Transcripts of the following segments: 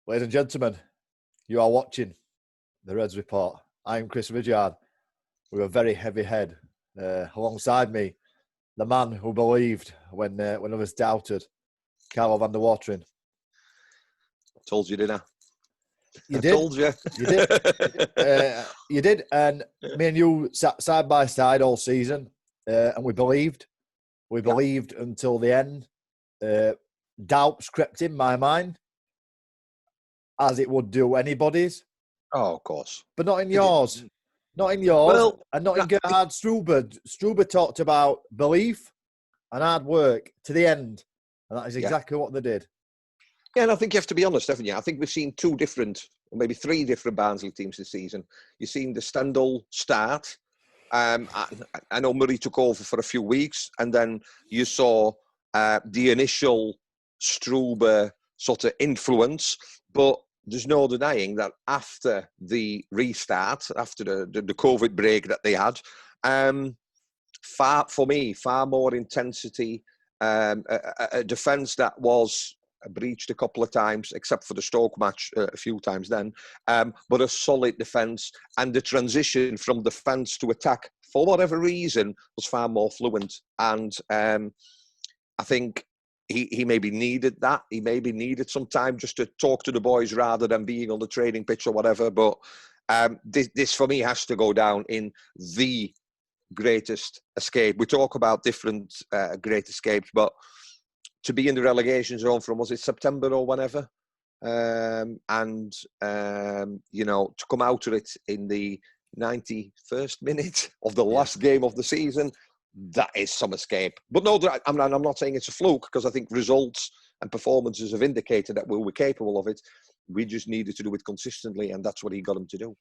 Ladies and gentlemen, you are watching the Reds Report. I'm Chris Ridyard with a very heavy head. Alongside me, the man who believed when others doubted, Carlo van der Watering. Told you, didn't I? You I did. told you. You did. You did. And me and you sat side by side all season, and we believed. We believed until the end. Doubts crept in my mind, as it would do anybody's. Oh, of course. But not in yours. Not in yours. Well, and not in Gerhard Struber. Struber talked about belief and hard work to the end. And that is exactly what they did. Yeah, and I think you have to be honest, haven't you? I think we've seen two different, or maybe three different Barnsley teams this season. You've seen the Stendhal start. I know Murray took over for a few weeks, and then you saw the initial Struber sort of influence. But there's no denying that after the restart, after the COVID break that they had, far more intensity, a defence that was breached a couple of times, except for the Stoke match a few times then, but a solid defence, and the transition from defence to attack, for whatever reason, was far more fluent. And I think he maybe needed that. He maybe needed some time just to talk to the boys rather than being on the training pitch or whatever. But this for me has to go down in the greatest escape. We talk about different great escapes, but to be in the relegation zone from, was it September or whenever? To come out of it in the 91st minute of the last game of the season, that is some escape. But no, I'm not saying it's a fluke, because I think results and performances have indicated that we were capable of it. We just needed to do it consistently, and that's what he got him to do.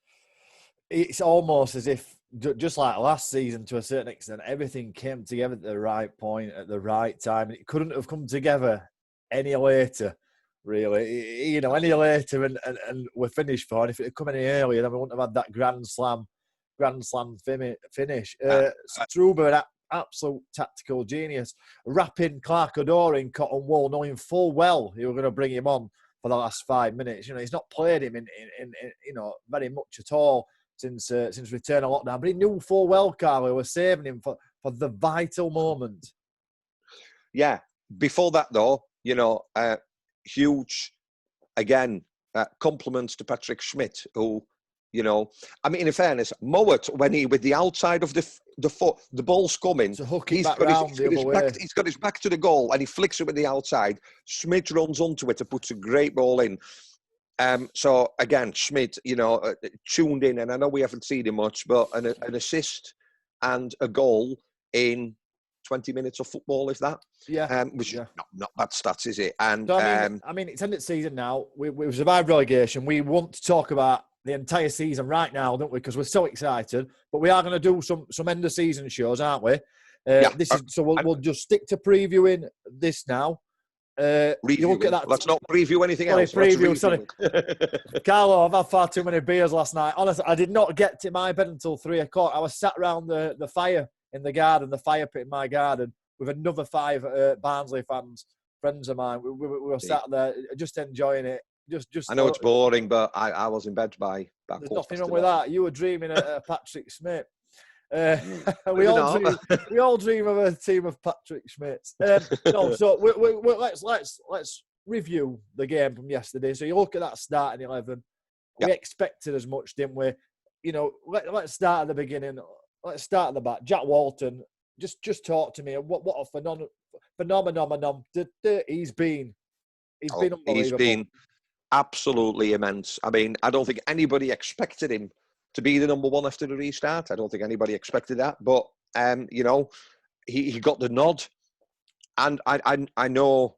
It's almost as if, just like last season to a certain extent, everything came together at the right point, at the right time. It couldn't have come together any later, really. Any later and we're finished for. And if it had come any earlier, then we wouldn't have had that Grand Slam finish. Struber, an absolute tactical genius, wrapping Clark Odor in cotton wool, knowing full well he were going to bring him on for the last 5 minutes. He's not played him in very much at all since return of lockdown, but he knew full well Carlo was saving him for the vital moment. Yeah. Before that, though, huge, again, compliments to Patrick Schmidt, who, in fairness, Mowatt, when he, with the outside of the foot, the ball's coming, he's got his back to the goal and he flicks it with the outside. Schmidt runs onto it and puts a great ball in. So again, Schmidt, tuned in, and I know we haven't seen him much, but an assist and a goal in 20 minutes of football, if that. Which is not bad stats, is it? And so, it's end of season now. We've survived relegation. We want to talk about the entire season right now, don't we? Because we're so excited. But we are going to do some end of season shows, aren't we? We'll just stick to previewing this now. You look at that. Let's not preview anything else. Sorry. Carlo, I've had far too many beers last night. Honestly, I did not get to my bed until 3 o'clock. I was sat around the fire in the garden, the fire pit in my garden, with another 5 Barnsley friends of mine. We were sat there just enjoying it. I know it's boring, but I was in bed by about. There's nothing wrong with that. You were dreaming of Patrick Schmidt. We all dream of a team of Patrick Schmidts. Let's review the game from yesterday. So you look at that starting 11. We expected as much, didn't we? Let's start at the beginning. Let's start at the back. Jack Walton, just talk to me. What a phenomenon he's been. He's been unbelievable. He's been absolutely immense. I don't think anybody expected him to be the number one after the restart. I don't think anybody expected that. But, he got the nod. And I know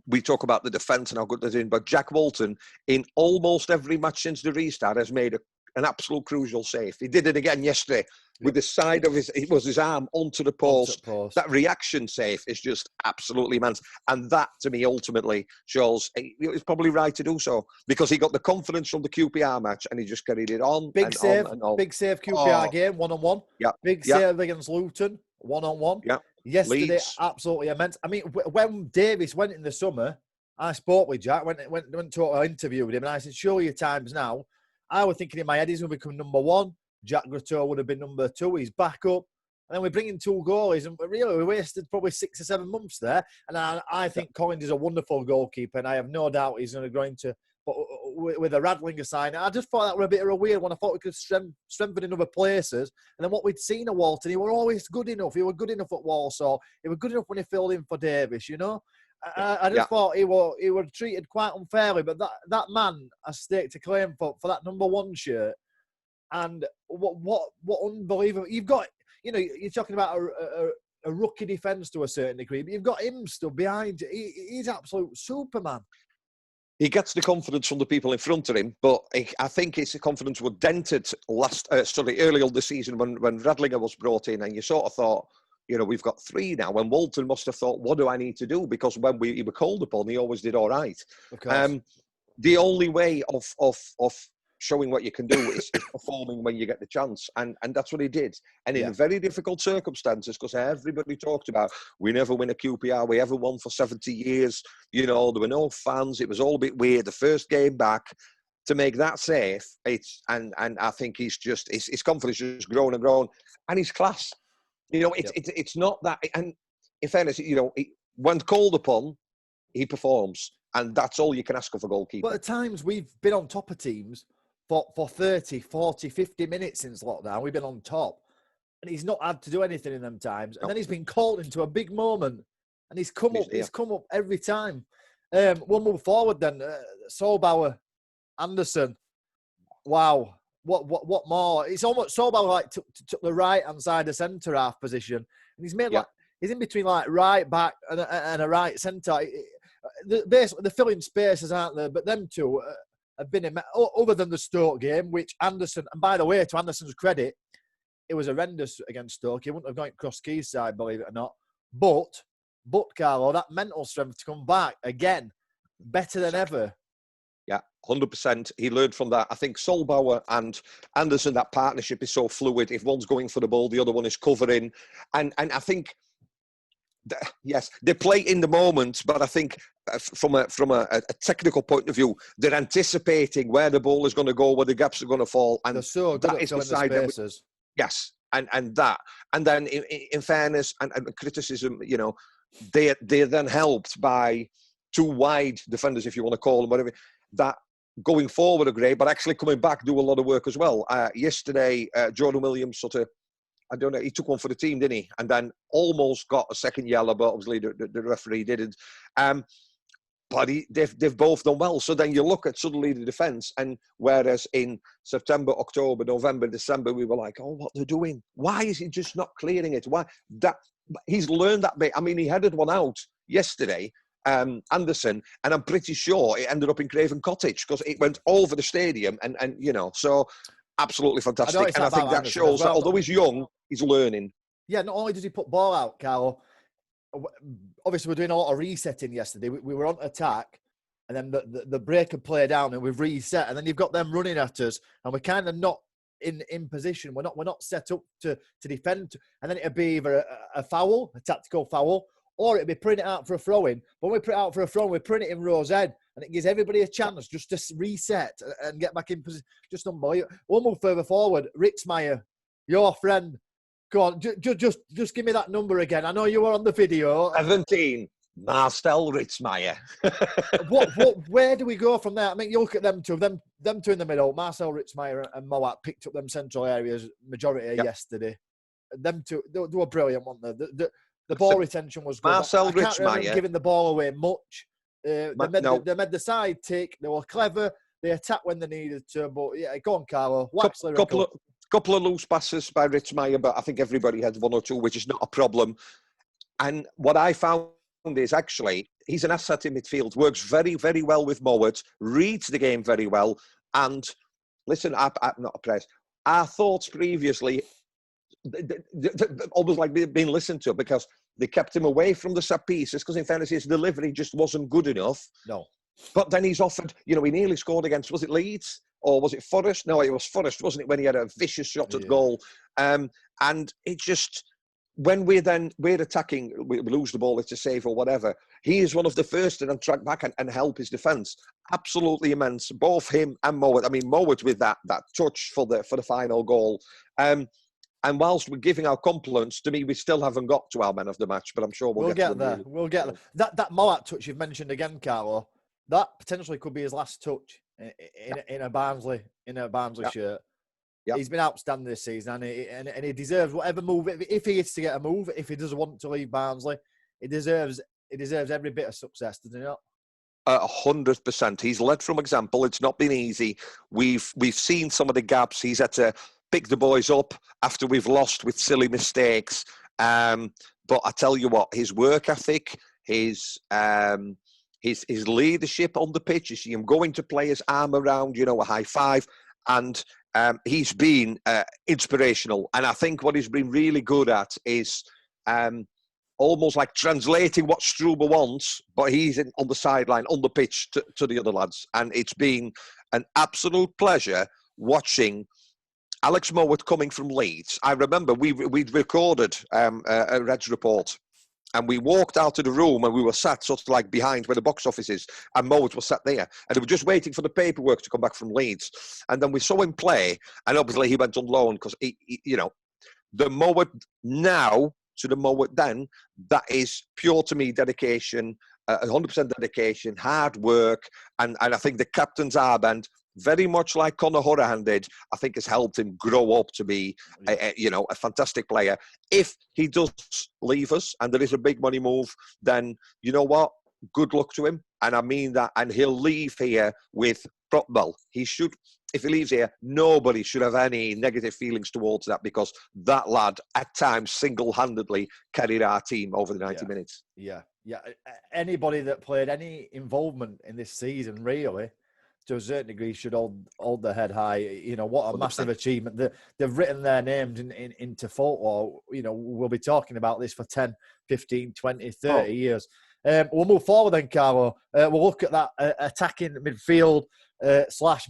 we talk about the defence and how good they're doing, but Jack Walton, in almost every match since the restart, has made an absolute crucial save. He did it again yesterday with the side of his arm onto the post. That reaction save is just absolutely immense. And that, to me, ultimately shows it's probably right to do so, because he got the confidence from the QPR match and he just carried it on. Big save QPR game, one-on-one. Yeah. Big save against Luton, one-on-one. Yeah. Yesterday, Leeds. Absolutely immense. When Davis went in the summer, I spoke with Jack, went to an interview with him, and I said, surely your time's now. I was thinking in my head, he's going to become number one. Jack Gratteau would have been number two. He's back up. And then we bring in two goalies, and really we wasted probably 6 or 7 months there. And I think Collins is a wonderful goalkeeper, and I have no doubt he's going to go into, but with a Radlinger sign. I just thought that was a bit of a weird one. I thought we could strengthen in other places. And then what we'd seen at Walton, he were always good enough. He was good enough at Walsall. He was good enough when he filled in for Davis, you know. I just thought he was treated quite unfairly, but that man has staked a claim for that number one shirt. And what unbelievable! You've got, you know, you're talking about a rookie defence to a certain degree, but you've got him still behind. He's absolute Superman. He gets the confidence from the people in front of him, but I think his confidence was dented early on the season when Radlinger was brought in, and you sort of thought, you know, we've got 3 now. And Walton must have thought, what do I need to do? Because when he were called upon, he always did all right. Of course. The only way of showing what you can do is performing when you get the chance. And that's what he did. And in very difficult circumstances, because everybody talked about, we never win a QPR, we ever won for 70 years. You know, there were no fans. It was all a bit weird. The first game back, to make that safe, and I think his confidence just grown and grown. And his class. You know, it's not that. And in fairness, you know, when called upon, he performs. And that's all you can ask of a goalkeeper. But at times we've been on top of teams for 30, 40, 50 minutes since lockdown. We've been on top. And he's not had to do anything in them times. And then he's been called into a big moment. And he's come up every time. We'll move forward then. Solbauer, Anderson. Wow. What more? It's almost Solbauer like took the right-hand side of centre-half position. And he's made he's in between like right back and a right centre. Basically, the filling spaces aren't there, but them two have been other than the Stoke game, which Anderson, and by the way, to Anderson's credit, it was horrendous against Stoke. He wouldn't have gone cross keys side, believe it or not. But Carlo, that mental strength to come back again, better than ever. Yeah, 100%. He learned from that. I think Solbauer and Anderson, that partnership is so fluid. If one's going for the ball, the other one is covering. And I think, yes, they play in the moment, but I think from a technical point of view, they're anticipating where the ball is going to go, where the gaps are going to fall. And they're so good at filling the spaces. Yes, and that. And then in fairness and criticism, you know, they're then helped by 2 wide defenders, if you want to call them, whatever, that going forward are great, but actually coming back do a lot of work as well. Yesterday, Jordan Williams sort of, I don't know, he took one for the team, didn't he? And then almost got a second yellow, but obviously the referee didn't. But they've both done well. So then you look at suddenly the defence, and whereas in September, October, November, December, we were like, oh, what they're doing? Why is he just not clearing it? Why? He's learned that bit. I mean, he headed one out yesterday, Anderson, and I'm pretty sure it ended up in Craven Cottage because it went over the stadium, and you know, so absolutely fantastic. And I think that shows that although he's young, he's learning. Yeah, not only does he put ball out, Carlo, obviously we're doing a lot of resetting yesterday. We were on attack, and then the break had played down, and we've reset, and then you've got them running at us, and we're kind of not in position. We're not set up to defend, and then it'd be either a foul, a tactical foul, or it'd be putting it out for a throw-in. But when we put it out for a throw-in, we print it in Rose Head, and it gives everybody a chance just to reset and get back in position. Just unbelievable. We'll move further forward. Ritzmaier, your friend. Go on, just give me that number again. I know you were on the video. 17, Marcel Ritzmaier. Where do we go from there? I mean, you look at them two in the middle. Marcel Ritzmaier and Mowatt picked up them central areas majority yesterday. Them two, they were brilliant, weren't they? The ball retention was good. Marcel I can't remember Ritzmaier giving the ball away much. They made the side tick. They were clever. They attacked when they needed to. But yeah, go on, Carlo. Couple of loose passes by Ritzmaier, but I think everybody had 1 or 2, which is not a problem. And what I found is actually he's an asset in midfield. Works very, very well with Mowatt. Reads the game very well. And listen, I'm not impressed. Our thoughts previously, almost like they've been listened to because they kept him away from the set pieces because in fairness his delivery just wasn't good enough. No. But then he's offered, you know, he nearly scored against, was it Leeds? Or was it Forest? No, it was Forest, wasn't it, when he had a vicious shot at goal? And it just, when we're attacking, we lose the ball, it's a save or whatever, he is one of the first to then track back and help his defence. Absolutely immense. Both him and Mowatt. I mean, Mowatt with that touch for the final goal. And whilst we're giving our compliments, to me, we still haven't got to our man of the match, but I'm sure we'll get there. We'll get there. That Mowatt touch you've mentioned again, Carlo, that potentially could be his last touch in a Barnsley shirt. Yep. He's been outstanding this season, and he deserves whatever move. If he is to get a move, if he doesn't want to leave Barnsley, he deserves every bit of success, doesn't he not? 100%. He's led from example. It's not been easy. We've seen some of the gaps. He's had to pick the boys up after we've lost with silly mistakes. But I tell you what, his work ethic, his leadership on the pitch, you see him going to players, arm around, a high five, and he's been inspirational. And I think what he's been really good at is almost like translating what Struber wants, but he's on the sideline, on the pitch to the other lads. And it's been an absolute pleasure watching Alex Mowatt coming from Leeds. I remember we'd recorded a Reds report, and we walked out of the room and we were sat sort of like behind where the box office is, and Mowatt was sat there. And we were just waiting for the paperwork to come back from Leeds. And then we saw him play, and obviously he went on loan because, the Mowatt now to the Mowatt then, that is pure to me dedication, 100% dedication, hard work, and I think the captain's armband, very much like Conor Hourihane did, I think has helped him grow up to be, a fantastic player. If he does leave us and there is a big money move, then you know what? Good luck to him. And I mean that. And he'll leave here with, he should, if he leaves here, nobody should have any negative feelings towards that, because that lad at times single-handedly carried our team over the 90 minutes. Yeah. Anybody that played any involvement in this season, really, to a certain degree, should hold their head high. What a 100%. Massive achievement. They've written their names into folklore. We'll be talking about this for 10, 15, 20, 30 years. We'll move forward then, Carlo. We'll look at that attacking midfield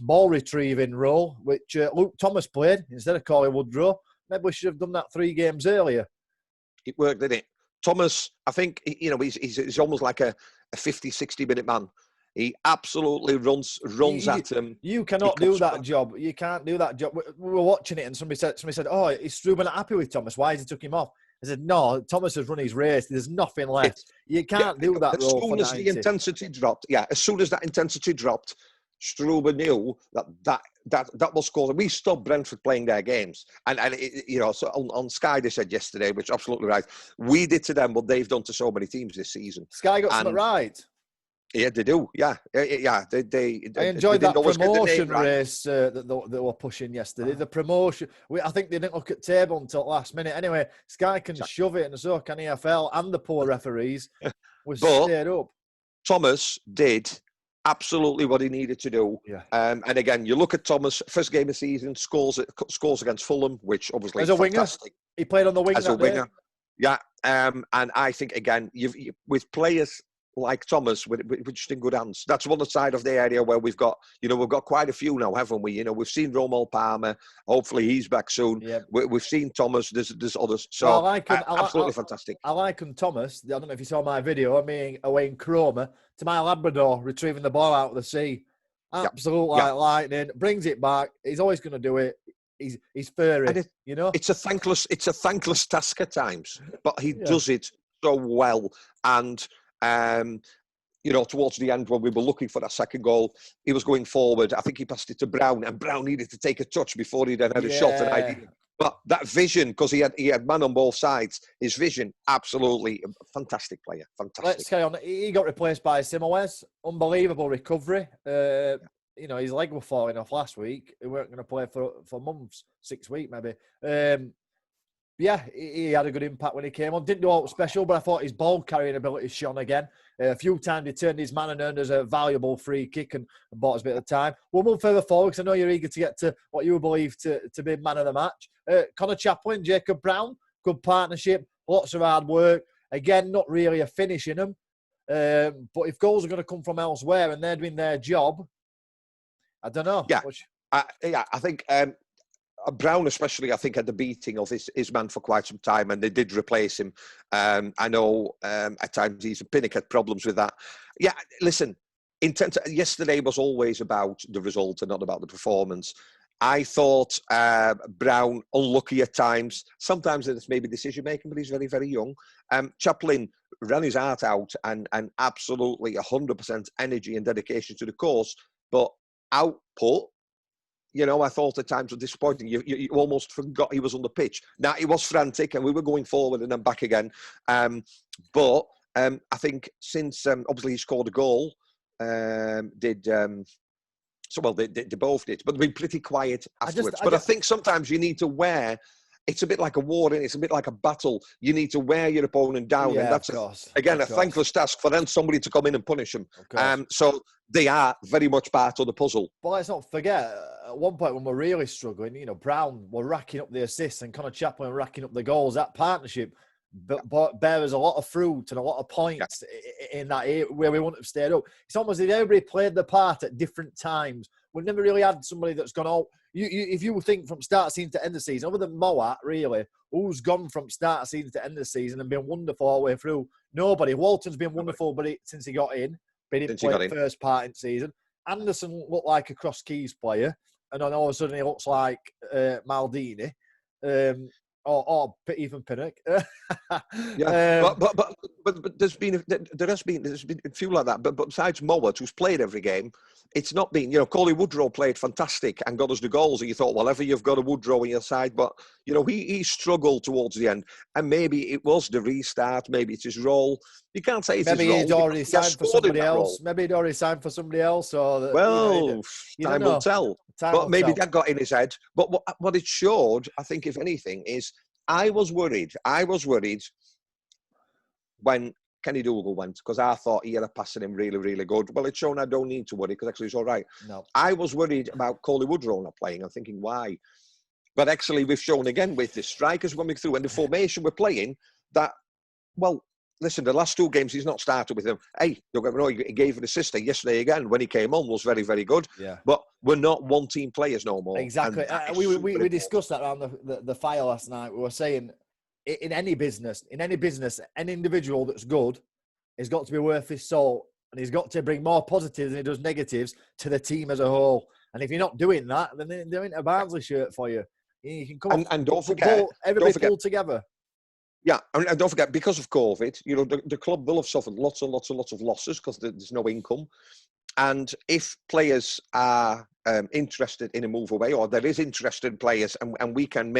/ ball retrieving role, which Luke Thomas played instead of Corey Woodrow. Maybe we should have done that 3 games earlier. It worked, didn't it? Thomas, I think, he's almost like a 50, 60-minute man. He absolutely runs at him. You cannot do that job. You can't do that job. We were watching it, and somebody said, "Oh, is Struber not happy with Thomas? Why has he took him off?" I said, "No, Thomas has run his race. There's nothing left. You can't do that role for 90. As soon as the intensity dropped, as soon as that intensity dropped, Struber knew that was causing. We stopped Brentford playing their games, and so on Sky they said yesterday, which is absolutely right. We did to them what they've done to so many teams this season. Sky got something right. Yeah, they do. Yeah. I enjoyed that promotion race that they were pushing yesterday. The promotion. I think they didn't look at table until the last minute. Anyway, Sky can shove it, and so can EFL and the poor referees. Stayed up. Thomas did absolutely what he needed to do. Yeah. And again, you look at Thomas, first game of the season, scores against Fulham, which obviously as a fantastic winger. He played on the wing as a winger. Yeah. And I think again, with players like Thomas, we're just in good hands. That's one side of the area where we've got quite a few now, haven't we? We've seen Romal Palmer. Hopefully he's back soon. Yep. We've seen Thomas. There's others. So absolutely fantastic. I liken Thomas. I don't know if you saw my video. Away in Cromer to my Labrador retrieving the ball out of the sea. Absolute like lightning. Brings it back. He's always going to do it. He's furry. It's a thankless task at times, but he does it so well. And towards the end when we were looking for that second goal, he was going forward. I think he passed it to Brown, and Brown needed to take a touch before he then had a shot. And I didn't. But that vision, because he had man on both sides, his vision, absolutely fantastic player. Fantastic. Let's carry on. He got replaced by Simowes. Unbelievable recovery. His leg was falling off last week. He weren't going to play for months, 6 weeks maybe. He had a good impact when he came on. Didn't do all special, but I thought his ball carrying ability shone again. A few times he turned his man and earned us a valuable free kick and bought us a bit of time. We'll move further forward because I know you're eager to get to what you believe to be man of the match. Connor Chaplin, Jacob Brown, good partnership, lots of hard work. Again, not really a finish in them. But if goals are going to come from elsewhere and they're doing their job, I don't know. I think... Brown especially, I think, had the beating of his man for quite some time, and they did replace him. I know at times Pinnock had problems with that. Yeah, listen, yesterday was always about the result and not about the performance. I thought Brown unlucky at times. Sometimes it's maybe decision making, but he's very, very young. Chaplin ran his heart out and absolutely 100% energy and dedication to the course, but output, I thought at times was disappointing. You almost forgot he was on the pitch. Now, he was frantic and we were going forward and then back again. But I think since obviously he scored a goal, they both did, but they've been pretty quiet afterwards. I think sometimes you need to wear. It's a bit like a war, and it's a bit like a battle. You need to wear your opponent down, and that's a thankless task for then somebody to come in and punish them. So they are very much part of the puzzle. But let's not forget, at one point when we're really struggling, Brown were racking up the assists and Connor Chaplin racking up the goals. That partnership bears a lot of fruit and a lot of points in that area where we wouldn't have stayed up. It's almost as if everybody played the part at different times. We've never really had somebody that's gone, if you think from start of season to end of season, other than Mowatt, really, who's gone from start of season to end of the season and been wonderful all the way through? Nobody. Walton's been wonderful since he got in, but he didn't play the first part in season. Anderson looked like a cross-keys player, and then all of a sudden he looks like Maldini. Or even Pinnock. But there has been a few like that. But besides Mowatt, who's played every game, it's not been. Coley Woodrow played fantastic and got us the goals. And you thought, well, ever you've got a Woodrow on your side, but he struggled towards the end. And maybe it was the restart. Maybe it's his role. You can't say it's his role. Maybe he'd already signed for somebody else. Maybe he'd already signed for somebody else. Or time will tell. But maybe that got in his head. But what it showed, I think, if anything, is I was worried when Kenny Dougal went, because I thought he had a passing him really, really good. Well, it's shown I don't need to worry because actually he's all right. No. I was worried about Coley Woodrow not playing. I'm thinking, why? But actually, we've shown again with the strikers coming through and the formation we're playing that, well, listen, the last two games he's not started with them. Hey, don't get me wrong, he gave an assist yesterday again when he came on, was very, very good. Yeah. But we're not one-team players no more. Exactly. We discussed that around the fire last night. We were saying in any business, any individual that's good has got to be worth his salt, and he's got to bring more positives than he does negatives to the team as a whole. And if you're not doing that, then they're in a Barnsley shirt for you. You can come and don't forget, everybody pull together. Yeah, and don't forget, because of COVID, the club will have suffered lots and lots and lots of losses because there's no income. And if players are interested in a move away, or there is interest in players, and we can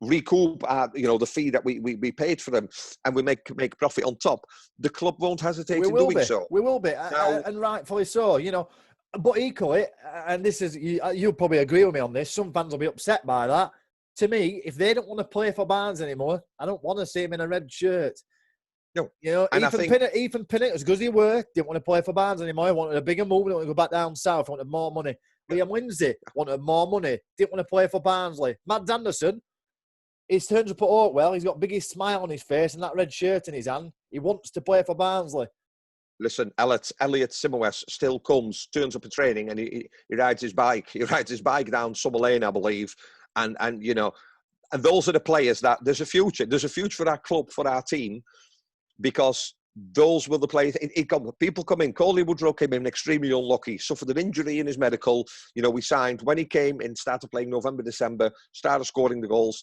recoup the fee that we paid for them, and we make profit on top, the club won't hesitate in doing so. We will be, and rightfully so. But equally, and this is you'll probably agree with me on this. Some fans will be upset by that. To me, if they don't want to play for Barnes anymore, I don't want to see him in a red shirt. No. Ethan Pinnock, as good as he were, didn't want to play for Barnes anymore. He wanted a bigger move. He wanted to go back down south. He wanted more money. Liam Lindsay wanted more money. Didn't want to play for Barnsley. Mads Anderson, he's turned up at Oakwell. He's got biggest smile on his face and that red shirt in his hand. He wants to play for Barnsley. Listen, Elliot Simowes still comes, turns up at training, and he rides his bike. He rides his bike down Summer Lane, I believe. And those are the players that there's a future. There's a future for our club, for our team, because those were the players. People come in. Coley Woodrow came in extremely unlucky, suffered an injury in his medical. We signed when he came in, started playing November, December, started scoring the goals.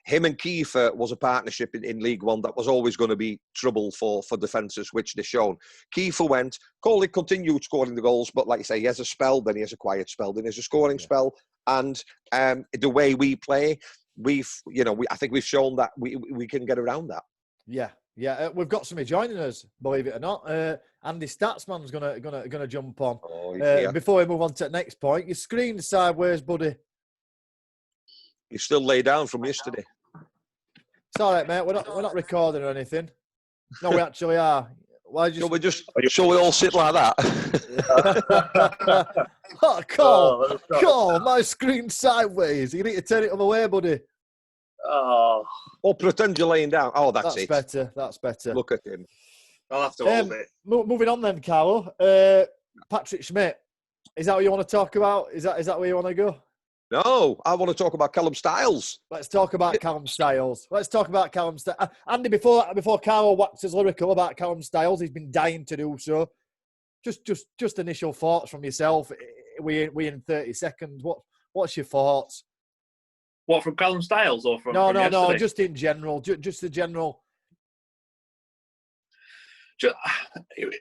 Him and Kiefer was a partnership in League One that was always going to be trouble for defences, which they've shown. Kiefer went. Coley continued scoring the goals, but like you say, he has a spell, then he has a quiet spell, then he has a scoring spell. And the way we play, I think we've shown that we can get around that. Yeah. We've got somebody joining us, believe it or not. Andy Statsman's gonna jump on. Before we move on to the next point, your screen sideways, buddy. You're still laid down from yesterday. It's all right, mate. We're not recording or anything. No, we actually are. Why shall we all sit like that? Cole, my screen sideways. You need to turn it other way, buddy. Or pretend you're laying down. Oh, that's it. That's better. Look at him. I'll have to hold it. Moving on then, Carlo. Patrick Schmidt. Is that what you want to talk about? Is that where you want to go? No, I want to talk about Callum Styles. Let's talk about Callum Styles. Andy, before Carlo waxes lyrical about Callum Styles, he's been dying to do so. Just initial thoughts from yourself. We in 30 seconds. What's your thoughts? What, from Callum Styles or from No, yesterday? just in general. Just the general.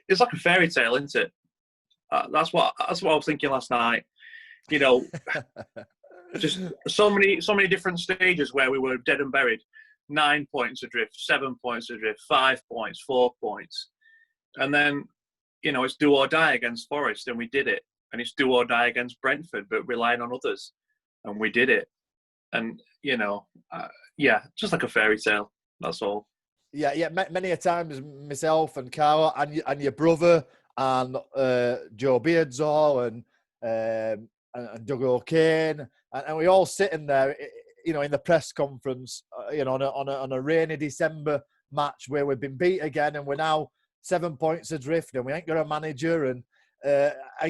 It's like a fairy tale, isn't it? That's what I was thinking last night. You know, just so many different stages where we were dead and buried. 9 points adrift, 7 points adrift, 5 points, 4 points, and then, you know, it's do or die against Forest, and we did it. And it's do or die against Brentford, but relying on others, and we did it. And, you know, just like a fairy tale. That's all. Yeah. Many a times, myself and Carlo and your brother and Joe Beardsall and Doug O'Kane, and we all sitting there, you know, in the press conference, you know, on a rainy December match where we've been beat again, and we're now 7 points adrift, and we ain't got a manager, and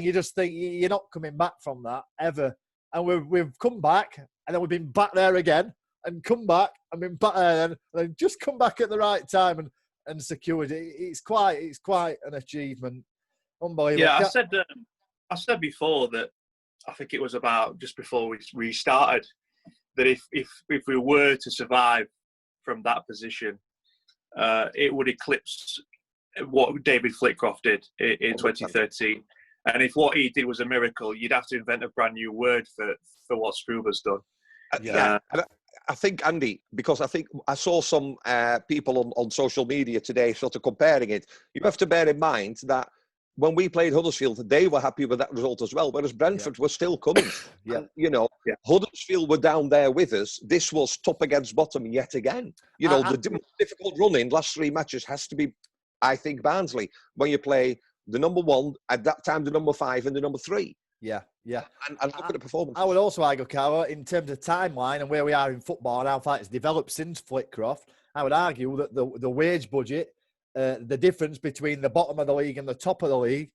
you just think you're not coming back from that ever. And we've come back, and then we've been back there again, and come back, and been back there, and then just come back at the right time and secured it. It's quite an achievement. Unbelievable. Yeah, I said before that I think it was about just before we restarted that if we were to survive from that position, it would eclipse what David Flitcroft did in 2013. And if what he did was a miracle, you'd have to invent a brand new word for what Struber's done. Yeah. I think, Andy, because I think I saw some people on social media today sort of comparing it. You have to bear in mind that when we played Huddersfield, they were happy with that result as well, whereas Brentford was still coming. And, you know, Huddersfield were down there with us. This was top against bottom yet again. You know, the difficult running last 3 matches has to be, I think, Barnsley, when you play the number 1, at that time the number 5 and the number 3. Yeah. And look at the performance. I would also argue, Carlo, in terms of timeline and where we are in football and how far it's developed since Flitcroft, I would argue that the wage budget, the difference between the bottom of the league and the top of the league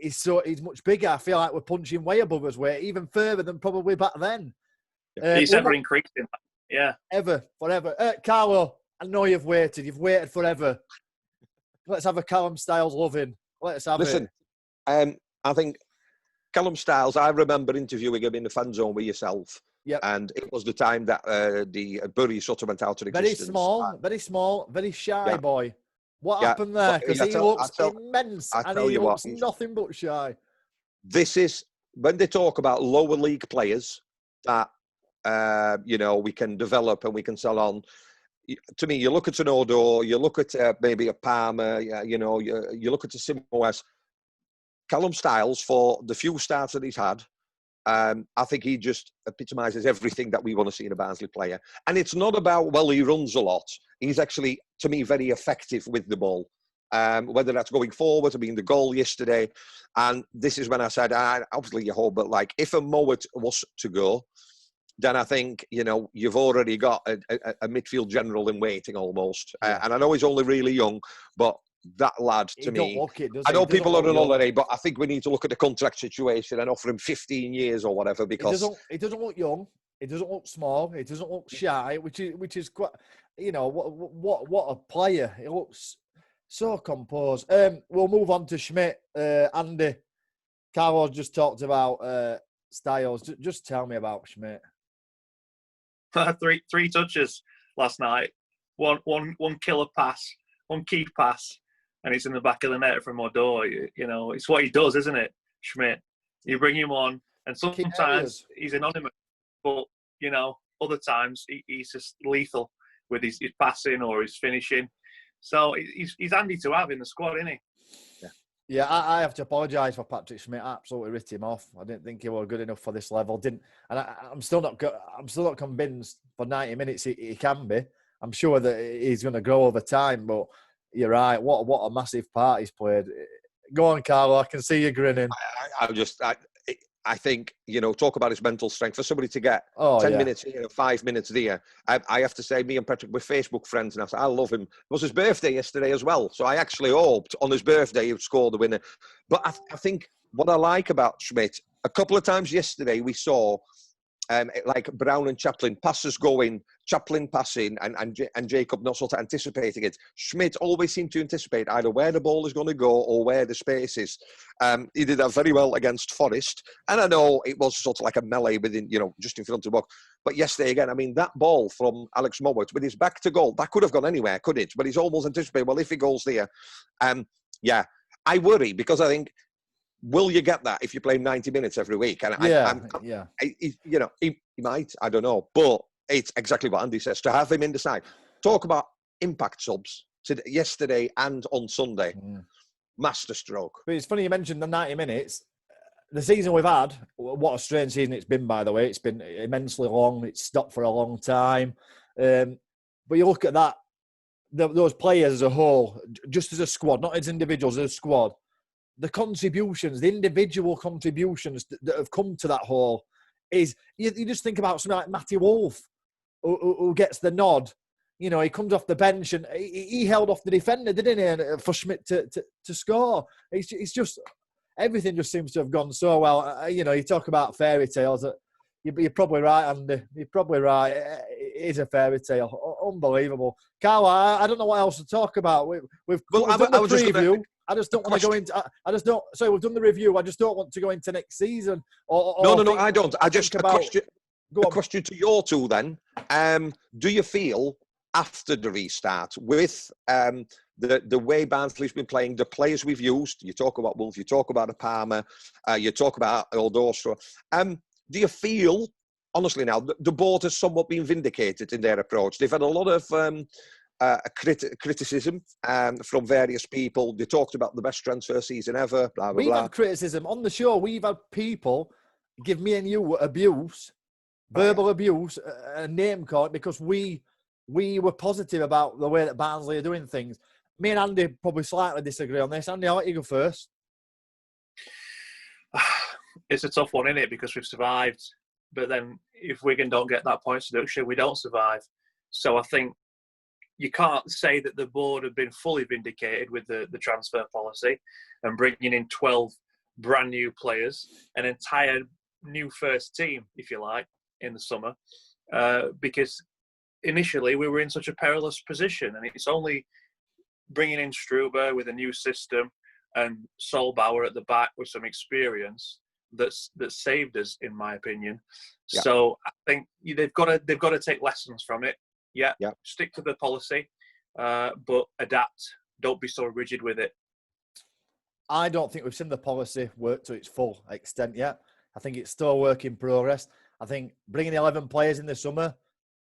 is much bigger. I feel like we're punching way above us weight, even further than probably back then. It's ever increasing. Yeah. Forever. Carlo, I know you've waited forever. Let's have a Callum Styles loving. Let's have it. Listen, I think Callum Styles, I remember interviewing him in the fan zone with yourself. Yep. And it was the time that the Bury sort of went out of existence. Very small, very shy boy. What happened there? Because he looks immense and he looks nothing but shy. This is, when they talk about lower league players that, you know, we can develop and we can sell on, to me, you look at an Odo, you look at maybe a Palmer, you know, you look at a Simoes. Callum Styles, for the few starts that he's had, I think he just epitomises everything that we want to see in a Barnsley player. And it's not about, well, he runs a lot. He's actually, to me, very effective with the ball. Whether that's going forward, I mean, the goal yesterday. And this is when I said, obviously you hope, but like, if a Mowatt was to go, then I think, you know, you've already got a midfield general in waiting almost. And I know he's only really young, but that lad, to me, I know people are on holiday, but I think we need to look at the contract situation and offer him 15 years or whatever, because he doesn't look young, he doesn't look small, he doesn't look shy, which is quite, you know, what a player. He looks so composed. We'll move on to Schmidt. Andy, Carlos just talked about Styles. Just tell me about Schmidt. Three touches last night. One killer pass, one key pass, and it's in the back of the net from Odo. You know, it's what he does, isn't it, Schmidt? You bring him on, and sometimes he's anonymous, but, you know, other times he's just lethal with his passing or his finishing. So he's handy to have in the squad, isn't he? Yeah, I have to apologise for Patrick Schmidt. I absolutely writ him off. I didn't think he was good enough for this level. I'm still not convinced for 90 minutes he can be. I'm sure that he's going to grow over time. But you're right. What a massive part he's played. Go on, Carlo. I can see you grinning. I think, you know, talk about his mental strength. For somebody to get 10 minutes here, 5 minutes there, I have to say, me and Patrick, we're Facebook friends now. So I love him. It was his birthday yesterday as well. So I actually hoped on his birthday he'd score the winner. But I think what I like about Schmidt, A couple of times yesterday we saw like Brown and Chaplin passes going, Chaplin passing, and Jacob not sort of anticipating it. Schmidt always seemed to anticipate either where the ball is going to go or where the space is. He did that very well against Forest, and I know it was sort of like a melee within, just in front of the box. But yesterday again, I mean, that ball from Alex Mowatt with his back to goal, that could have gone anywhere, could it? But he's almost anticipated. Well, if he goes there, yeah, I worry because I think. Will you get that if you play 90 minutes every week? And he might. I don't know. But it's exactly what Andy says. To have him in the side. Talk about impact subs yesterday and on Sunday. Masterstroke. But it's funny you mentioned the 90 minutes. The season we've had, what a strange season it's been, by the way. It's been immensely long. It's stopped for a long time. But you look at that, those players as a whole, just as a squad, not as individuals, as a squad, the contributions, the individual contributions that have come to that whole is, you just think about something like Matty Wolf, who gets the nod. He comes off the bench and he held off the defender, didn't he, for Schmidt to score. It's just, everything just seems to have gone so well. You talk about fairy tales. You're probably right, Andy. You're probably right. It is a fairy tale. Unbelievable. Carl, I don't know what else to talk about. We've done the preview. I just don't want to go into. Sorry, we've done the review. I just don't want to go into next season. No, I don't. I just a question to your two then. Do you feel after the restart with the way Barnsley's been playing, the players we've used? You talk about Wolf. You talk about Palmer. You talk about Eldorstro. Do you feel, honestly now, the board has somewhat been vindicated in their approach? They've had a lot of criticism from various people. They talked about the best transfer season ever, blah, blah, we've blah. Had criticism. On the show, we've had people give me and you abuse, verbal abuse, and name call because we were positive about the way that Barnsley are doing things. Me and Andy probably slightly disagree on this. Andy, I'll let you go first. It's a tough one, isn't it? Because we've survived. But then if Wigan don't get that points deduction, we don't survive. So I think you can't say that the board have been fully vindicated with the transfer policy and bringing in 12 brand new players, an entire new first team, if you like, in the summer. Because initially we were in such a perilous position, and it's only bringing in Struber with a new system and Solbauer at the back with some experience that saved us, in my opinion. Yeah. So I think they've got to take lessons from it. Yeah. Stick to the policy, but adapt. Don't be so rigid with it. I don't think we've seen the policy work to its full extent yet. I think it's still a work in progress. I think bringing 11 players in the summer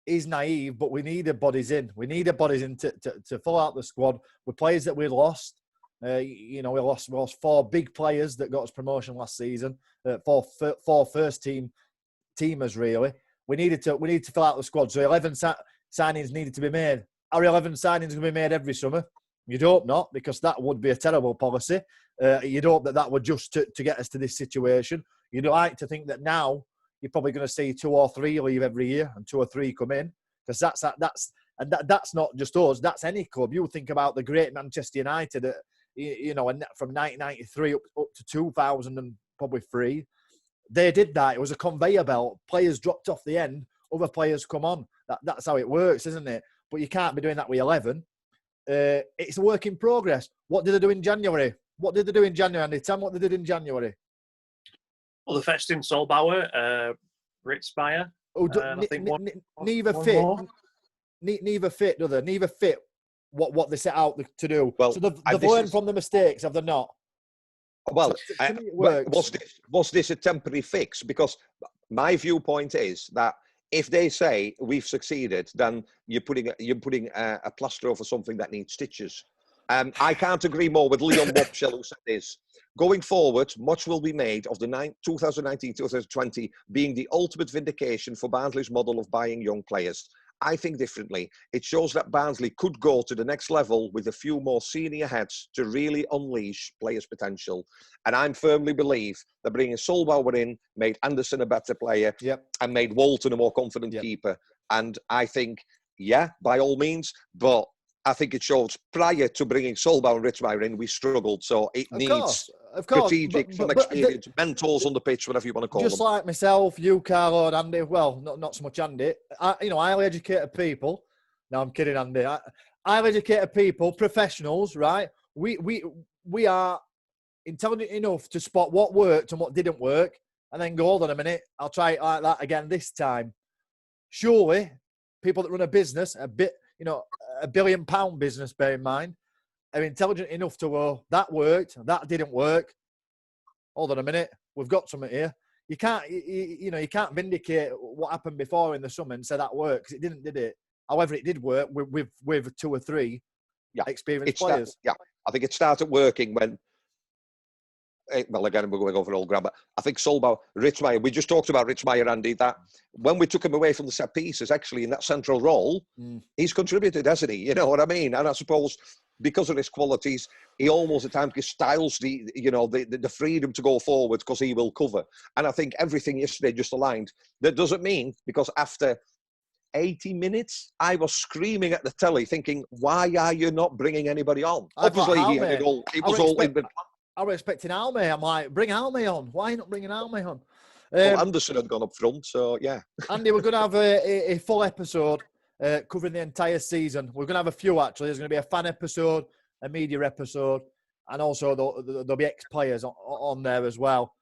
is naive, but we need the bodies in. We need the bodies in to fill out the squad with players that we lost. We lost 4 big players that got us promotion last season. 4 first teamers really. We need to fill out the squad. So 11 signings needed to be made. Are 11 signings going to be made every summer? You'd hope not, because that would be a terrible policy. You'd hope that would just to get us to this situation. You'd like to think that now you're probably going to see 2 or 3 leave every year and 2 or 3 come in, because that's not just us. That's any club. You think about the great Manchester United, and from 1993 up to 2000 and probably 3. They did that. It was a conveyor belt. Players dropped off the end, other players come on. That's how it works, isn't it? But you can't be doing that with 11. It's a work in progress. What did they do in January? Andy? Tell me what they did in January. Well, they fetched in Solbauer, Ritzmeier. Neither fit, do they? Neither fit what they set out to do. Well, so they've learned from the mistakes, have they not? Well, was this a temporary fix? Because my viewpoint is that if they say we've succeeded, then you're putting a plaster over something that needs stitches. I can't agree more with Leon Wopshell, who said this. Going forward, much will be made of the 2019-2020 being the ultimate vindication for Barnsley's model of buying young players. I think differently. It shows that Barnsley could go to the next level with a few more senior heads to really unleash players' potential. And I firmly believe that bringing Solbauer in made Anderson a better player and made Walton a more confident keeper. And I think, by all means, but I think it shows prior to bringing Solbaugh and Ritzmaier in, we struggled. So it needs strategic, from experience, mentors on the pitch, whatever you want to call them. Just like myself, you, Carlo, and Andy. Well, not so much Andy. Highly educated people. No, I'm kidding, Andy. Highly educated people, professionals, right? We are intelligent enough to spot what worked and what didn't work, and then go, hold on a minute, I'll try it like that again this time. Surely, people that run a business, a £1 billion business, bear in mind, are intelligent enough to go, that worked, that didn't work. Hold on a minute, we've got something here. You can't vindicate what happened before in the summer and say that worked, because it didn't, did it? However, it did work with 2 or 3 experienced players. I think it started working when. Well, again, we're going over an old grabber. I think Solbaugh, Ritzmaier, we just talked about Ritzmaier, Andy, that when we took him away from the set pieces, actually in that central role, he's contributed, hasn't he? You know what I mean? And I suppose because of his qualities, he almost at times gives Styles the freedom to go forward because he will cover. And I think everything yesterday just aligned. That doesn't mean, because after 80 minutes, I was screaming at the telly thinking, why are you not bringing anybody on? Obviously, I was expecting Almey. I'm like, bring Almey on. Why not bringing Almey on? Well, Anderson had gone up front, so yeah. Andy, we're going to have a full episode covering the entire season. We're going to have a few, actually. There's going to be a fan episode, a media episode, and also there'll be ex-players on there as well.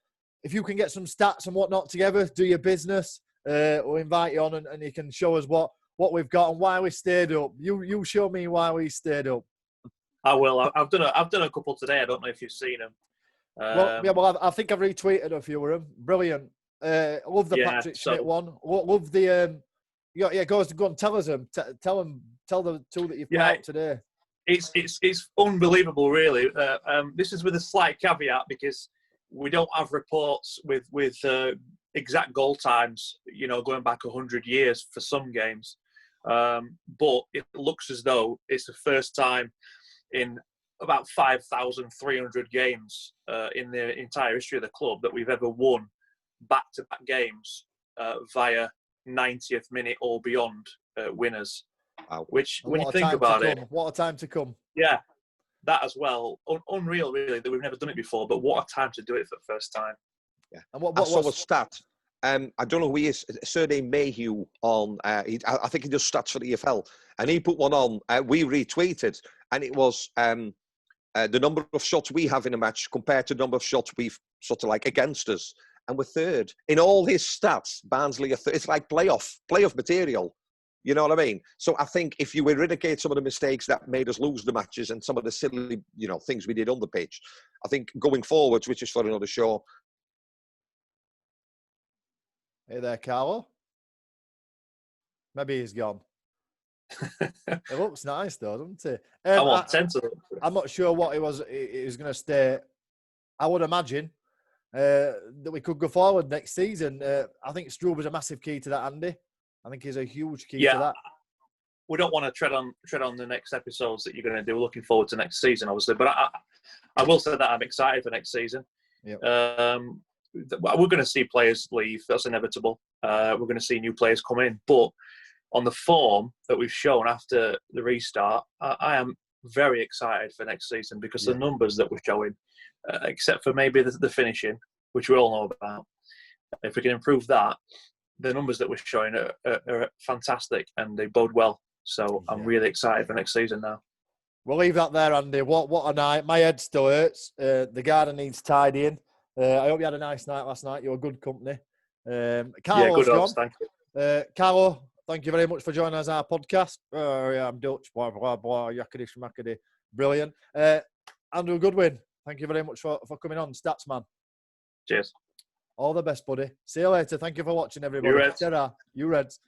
If you can get some stats and whatnot together, do your business. We'll invite you on and you can show us what we've got and why we stayed up. You show me why we stayed up. I will. I've done a couple today. I don't know if you've seen them. I think I've retweeted a few of them. Brilliant. Love the Patrick Schmidt one. Love the go on. Tell us them. Tell the 2 that you've put out today. It's unbelievable, really. This is with a slight caveat because we don't have reports with exact goal times. Going back 100 years for some games, but it looks as though it's the first time in about 5,300 games in the entire history of the club that we've ever won back-to-back games via 90th minute or beyond winners. Which, when you think about it, what a time to come! Yeah, that as well. Unreal, really, that we've never done it before. But what a time to do it for the first time. Yeah, and I saw a stat. I don't know who he is. Surname Mayhew on. I think he does stats for the EFL, and he put one on. We retweeted, and it was the number of shots we have in a match compared to the number of shots we've sort of like against us, and we're third in all his stats. Barnsley are third. It's like playoff material. You know what I mean? So I think if you eradicate some of the mistakes that made us lose the matches and some of the silly, things we did on the pitch, I think going forwards, which is for another show. Hey there, Carlo. Maybe he's gone. It looks nice, though, doesn't it? I'm not sure what he was going to stay. I would imagine that we could go forward next season. I think Struber's a massive key to that, Andy. I think he's a huge key to that. We don't want to tread on the next episodes that you're going to do. Looking forward to next season, obviously. But I will say that I'm excited for next season. Yep. We're going to see players leave. That's inevitable. We're going to see new players come in. But on the form that we've shown after the restart, I am very excited for next season because the numbers that we're showing, except for maybe the finishing, which we all know about, if we can improve that, the numbers that we're showing are fantastic and they bode well. So I'm really excited for next season now. We'll leave that there, Andy. What a night. My head still hurts. The garden needs tidying. I hope you had a nice night last night. You were good company. Carlo's gone. Thank you. Carlo, thank you very much for joining us on our podcast. I'm Dutch, blah, blah, blah, yakady schmackady. Brilliant. Andrew Goodwin, thank you very much for coming on. Statsman. Cheers. All the best, buddy. See you later. Thank you for watching, everybody. You Reds. You Reds.